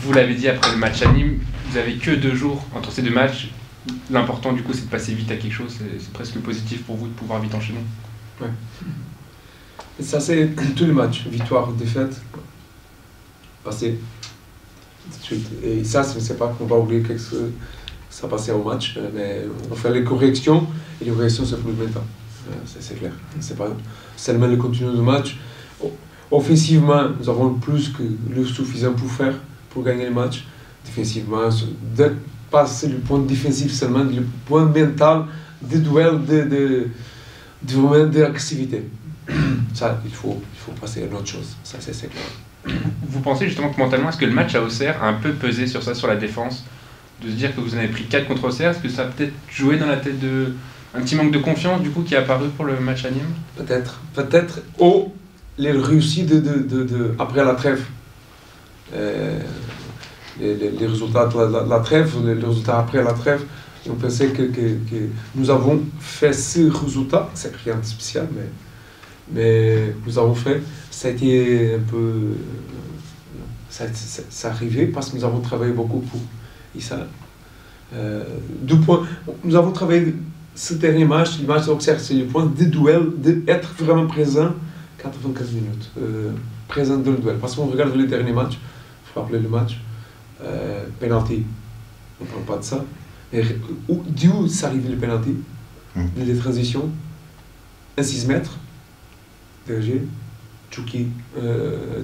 vous l'avez dit après le match à Nîmes, vous avez que 2 jours entre ces 2 matchs. L'important du coup c'est de passer vite à quelque chose, c'est presque positif pour vous de pouvoir vite enchaîner. Ouais. Et ça c'est tous les matchs, victoire, défaite, passer tout de suite. Et ça c'est pas qu'on va oublier que ça passait au match, mais on fait les corrections et les corrections c'est pour le temps. C'est clair. C'est pas seulement le contenu du match. Offensivement, nous avons plus que le suffisant pour faire, pour gagner le match. Défensivement, pas c'est le point défensif seulement, le point mental de duel, d'agressivité. Ça, il faut passer à autre chose. Ça, c'est clair. Vous pensez justement que mentalement, est-ce que le match à Auxerre a un peu pesé sur ça, sur la défense? De se dire que vous en avez pris 4 contre Auxerre, est-ce que ça a peut-être joué dans la tête de... Un petit manque de confiance du coup qui est apparu pour le match à Nîmes? Peut-être. Ou les réussites après la trêve. Les résultats de la trêve, les résultats après la trêve. Et on pensait que nous avons fait ce résultat, c'est rien de spécial, mais nous avons fait, ça a été un peu... Ça arrivait parce que nous avons travaillé beaucoup pour... Et ça, 2 points. Nous avons travaillé ce dernier match, le match d'Auxerre, c'est le point de duel, d'être vraiment présent 95 minutes. Présent dans le duel. Parce qu'on regarde le dernier match, il faut rappeler le match, penalty, on ne parle pas de ça. D'où ça arrive le penalty? Les transitions, un 6 mètres, DG, Tchouki,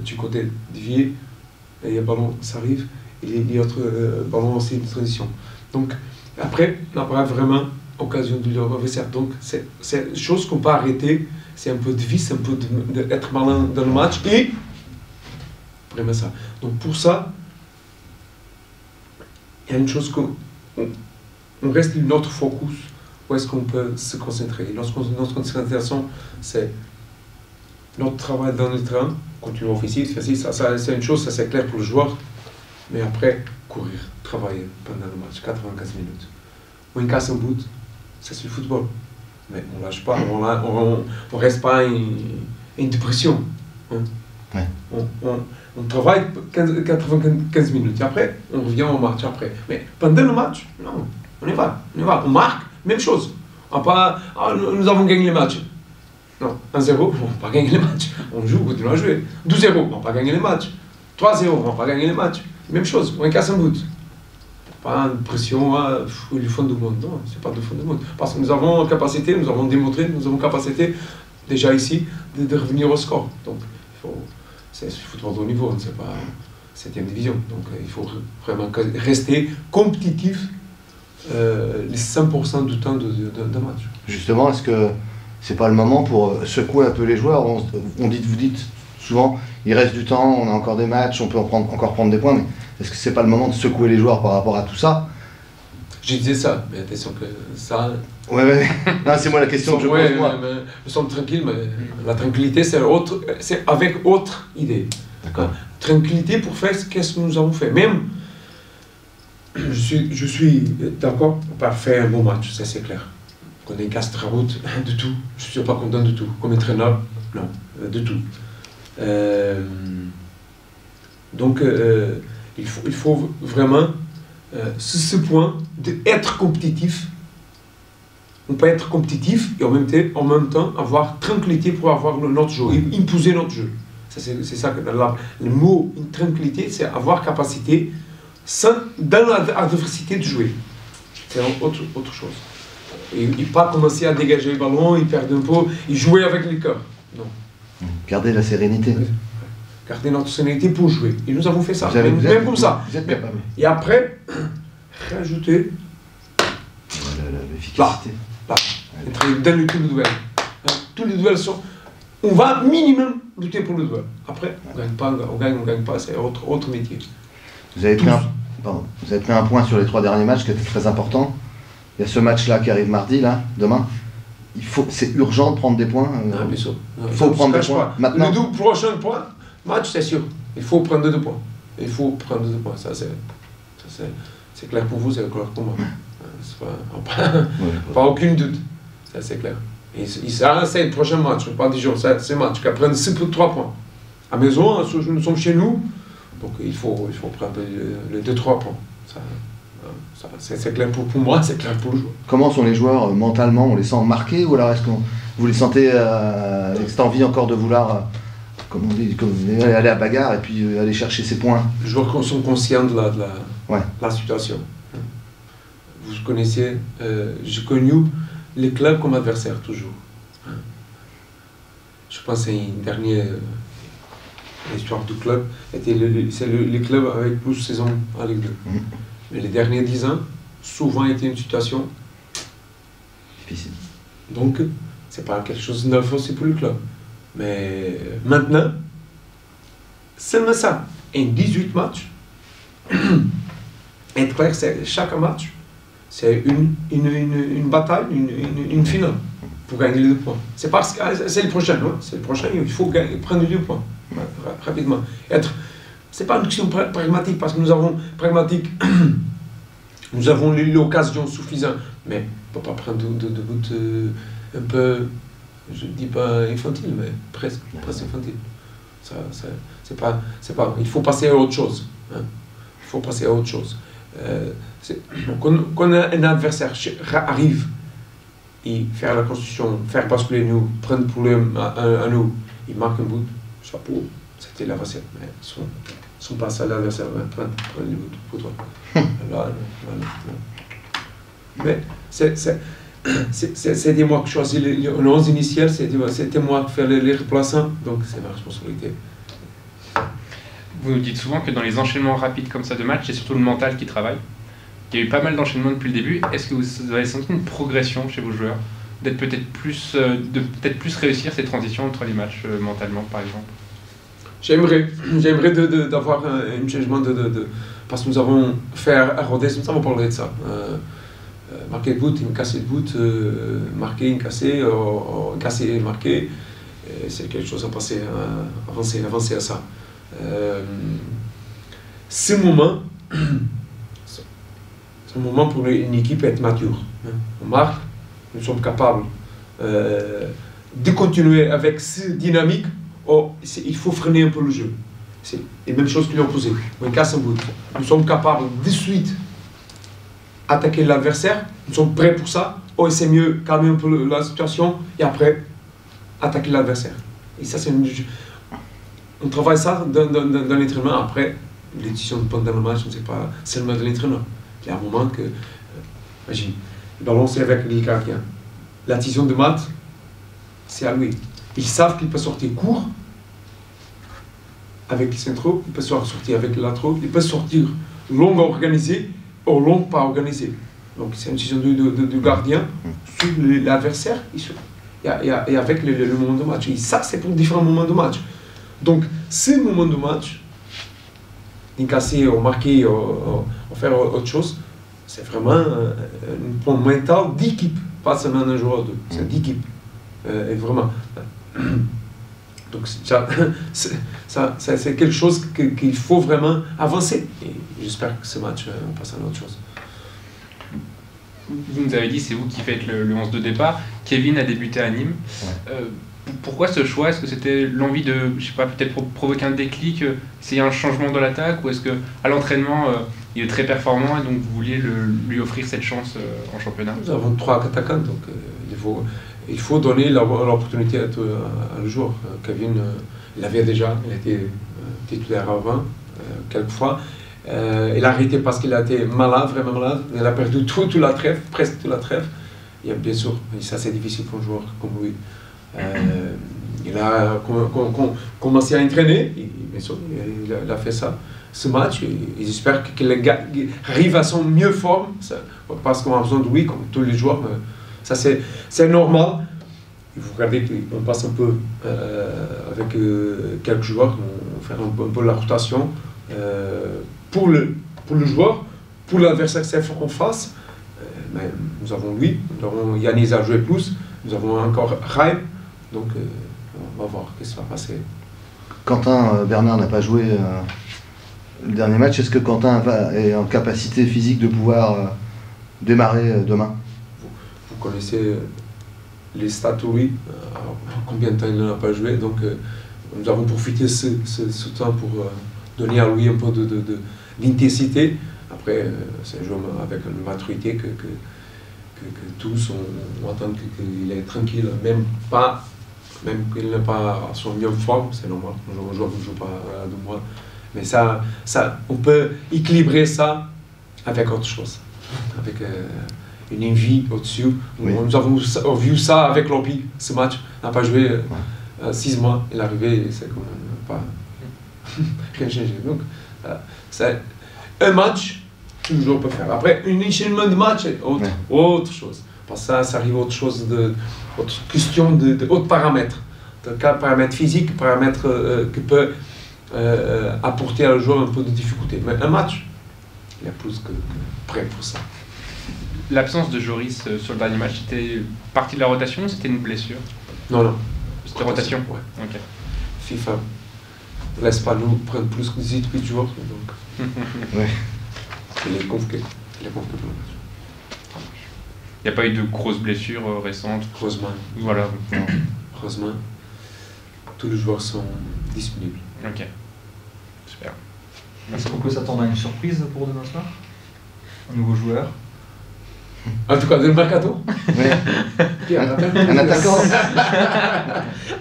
du côté dévié, et le ballon, ça arrive, et il y a autre ballon aussi de transition. Donc, après, on n'a pas vraiment occasion de le reverser. Donc, c'est une chose qu'on ne peut pas arrêter, c'est un peu de vice, un peu d'être malin dans le match, et vraiment ça. Donc, pour ça, il y a une chose qu'on reste notre focus, où est-ce qu'on peut se concentrer. Notre concentration, c'est notre travail dans le terrain, continuer offensif, ça c'est une chose, ça c'est clair pour le joueur, mais après, courir, travailler pendant le match, 95 minutes. On casse un but, ça c'est le football, mais on ne lâche pas, on ne reste pas en dépression. Hein. Ouais. On travaille 95 minutes, et après, on revient au match après. Mais pendant le match, non, on y va, on marque, même chose. On pas, nous avons gagné le match. Non, 1-0, on ne va pas gagner le match. On joue, on continue à jouer. 2-0, on ne va pas gagner le match. 3-0, on ne va pas gagner le match. Même chose, on casse un but. Pas une pression, le fond du monde. Non, ce n'est pas le fond du monde. Parce que nous avons capacité, nous avons démontré, nous avons capacité, déjà ici, de revenir au score. Donc, c'est le football de haut niveau, c'est pas 7e division. Donc, il faut vraiment rester compétitif les 100% du temps d'un match. Justement, est-ce que c'est pas le moment pour secouer un peu les joueurs? Vous dites souvent, il reste du temps, on a encore des matchs, on peut encore prendre des points, mais est-ce que c'est pas le moment de secouer les joueurs par rapport à tout ça? Je disais ça, mais attention que ça... Ouais. Non, c'est moi la question que je pose, moi. Nous sommes tranquilles, mais la tranquillité, c'est avec autre idée. D'accord. Tranquillité pour faire ce que nous avons fait. Même, je suis d'accord pour pas faire un bon match, ça c'est clair. Qu'on est casse de route, du tout. Je ne suis pas content du tout. Comme entraîneur, non, du tout. Donc, il faut vraiment, ce point d'être compétitif. On peut être compétitif et en même temps avoir tranquillité pour avoir notre jeu, imposer notre jeu. C'est ça que le mot tranquillité, c'est avoir capacité dans l'adversité de jouer. C'est autre chose. Et pas commencer à dégager le ballon, il perd un peu, il jouer avec le cœur. Non. Garder la sérénité. Garder notre sérénité pour jouer. Et nous avons fait ça, même comme ça. Vous êtes capable. Et après, rajouter l'efficacité. Là, dans le tout le duel. Tous les duels sont... On va minimum lutter pour le duel. Après, on gagne pas, c'est autre métier. Vous avez pris un point sur les 3 derniers matchs qui étaient très importants. Il y a ce match-là qui arrive mardi, là, demain. C'est urgent de prendre des points. Bien sûr. Il faut prendre des points. Maintenant. Les 2 prochains points, match, c'est sûr. Il faut prendre 2 points. Ça, c'est clair pour vous, c'est clair pour moi. Pas aucun doute. Ça, c'est clair. Et ça, c'est le prochain match, pas 10 jours. C'est match qui prennent 3 points. À la maison, nous sommes chez nous. Donc il faut prendre les 2-3 points. C'est clair pour moi, c'est clair pour le joueur. Comment sont les joueurs mentalement? On les sent marqués ou alors est-ce que vous les sentez avec cette envie encore de vouloir, comme on dit, aller à la bagarre et puis aller chercher ses points? Les joueurs sont conscients de Ouais. la situation. Vous connaissez, j'ai connu les clubs comme adversaires toujours. Je pense que une dernière histoire du club, c'est le club avec plus de saisons en Ligue 2. Mais les derniers 10 ans, souvent été une situation difficile. Donc, c'est pas quelque chose de neuf aussi pour le club. Mais maintenant, seulement ça. En 18 matchs, être clair, chaque match, c'est une bataille, une finale pour gagner les 2 points. C'est parce que c'est le prochain, hein? C'est le prochain, il faut prendre les 2 points rapidement. C'est pas une question pragmatique parce que nous avons l'occasion suffisante, mais on ne peut pas prendre de but un peu, je ne dis pas infantile, mais presque infantile. Il faut passer à autre chose. Hein? Il faut passer à autre chose. Quand un adversaire arrive et faire la construction, faire basculer nous, prendre le problème à nous, il marque un but, chapeau, c'était la recette. Mais sont pas à l'adversaire, prendre le but pour toi. Mais c'était moi qui choisis le 11 initial, c'était moi qui fais les remplaçants, donc c'est ma responsabilité. Vous nous dites souvent que dans les enchaînements rapides comme ça de match, c'est surtout le mental qui travaille. Il y a eu pas mal d'enchaînements depuis le début. Est-ce que vous avez senti une progression chez vos joueurs, d'être peut-être plus réussir ces transitions entre les matchs mentalement, par exemple? J'aimerais d'avoir un changement parce que nous avons fait à Rodez, nous avons parlé de ça. Marquer le but, casser le but, marquer, casser, casser et marquer. C'est quelque chose à passer, avancer à ça. C'est un moment pour une équipe être mature. On marque, nous sommes capables de continuer avec cette dynamique. Il faut freiner un peu le jeu. C'est la même chose que l'opposé. On casse un but. Nous sommes capables de suite attaquer l'adversaire. Nous sommes prêts pour ça. C'est mieux calmer un peu la situation et après attaquer l'adversaire. Et ça, on travaille ça dans l'entraînement. Après, les décisions pendant le match, c'est pas seulement de l'entraîneur. Il y a un moment que, imagine, le ballon c'est avec le gardien. La décision de Matt, c'est à lui. Ils savent qu'il peut sortir court avec les centraux, il peut sortir avec les latéraux, il peut sortir long organisé ou long pas organisé. Donc c'est une décision du gardien sur l'adversaire et avec le moment de match. Et ça, c'est pour différents moments de match. Donc, ces moments de match, casser ou marquer ou faire autre chose, c'est vraiment un point mental d'équipe, pas seulement un joueur ou deux, c'est d'équipe. Et vraiment. Donc, c'est quelque chose qu'il faut vraiment avancer. Et j'espère que ce match, on passe à autre chose. Vous nous avez dit, c'est vous qui faites le 11 de départ. Kevin a débuté à Nîmes. Ouais. Pourquoi ce choix? Est-ce que c'était l'envie de, je sais pas, peut-être provoquer un déclic, essayer un changement dans l'attaque, ou est-ce que à l'entraînement il est très performant et donc vous vouliez lui offrir cette chance en championnat? Nous avons 3 attaquants, donc il faut donner l'opportunité à le joueur. Kevin, il avait déjà, il était titulaire avant, quelques fois. Il a arrêté parce qu'il a été malade, vraiment malade. Il a perdu toute la trêve, presque toute la trêve. Et bien sûr, ça c'est difficile pour un joueur comme lui. Il a commencé à entraîner, bien sûr, il a fait ça, ce match, et j'espère qu'il arrive à son mieux forme, parce qu'on a besoin de lui, comme tous les joueurs, ça c'est normal. Vous regardez qu'on passe un peu avec quelques joueurs, on fait un peu la rotation pour le joueur, pour l'adversaire en face. Mais nous avons lui, nous avons Yanis a joué plus, nous avons encore Raim. Donc, on va voir ce qui va passer. Quentin Bernard n'a pas joué le dernier match. Est-ce que Quentin est en capacité physique de pouvoir démarrer demain? Vous connaissez les stats, oui. Combien de temps il n'a pas joué. Donc, nous avons profité de ce temps pour donner à lui un peu d'intensité. Après, c'est un joueur avec une maturité que tous on attend qu'il est tranquille, même qu'il n'est pas à son meilleure forme, c'est normal. Un joueur ne joue pas à 2 mois. Mais ça, on peut équilibrer ça avec autre chose, avec une envie au-dessus. Oui. Nous avons vu ça avec Lopy, ce match. On n'a pas joué 6 mois, il est arrivé, c'est comme pas rien changé. Donc, c'est un match, tout le joueur peut faire. Après, un enchaînement de match, autre chose. Parce que ça arrive à autre chose, autre question d'autres paramètres. De paramètres physiques, paramètres qui peuvent apporter à le joueur un peu de difficulté. Mais un match, il y a plus que prêt pour ça. L'absence de Joris sur le dernier match, c'était partie de la rotation ou c'était une blessure? Non. C'était rotation? Ouais. Ok. FIFA ne laisse pas nous prendre plus que 18 joueurs, donc Ouais. il est convoqué. Il est convoqué pour le match. Il n'y a pas eu de grosses blessures récentes? Heureusement. Voilà. Non. Heureusement, tous les joueurs sont disponibles. Ok. Super. Est-ce qu'on peut s'attendre à une surprise pour demain soir? Un nouveau joueur? En tout cas, dans le mercato. Ouais. Un Un attaquant.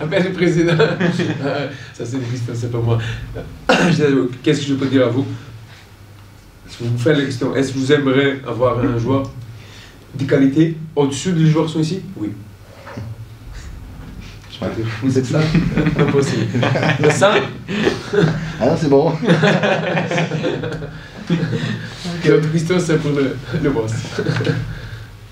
Appelle le président. Ça c'est Christian, c'est pas moi. Qu'est-ce que je peux dire à vous? Si vous me faites la question, est-ce que vous aimeriez avoir un joueur de qualité au-dessus des joueurs qui sont ici? Oui. Je peux dire, vous êtes ça? Impossible. Mais ça, Ah non, c'est bon. notre question c'est pour le boss.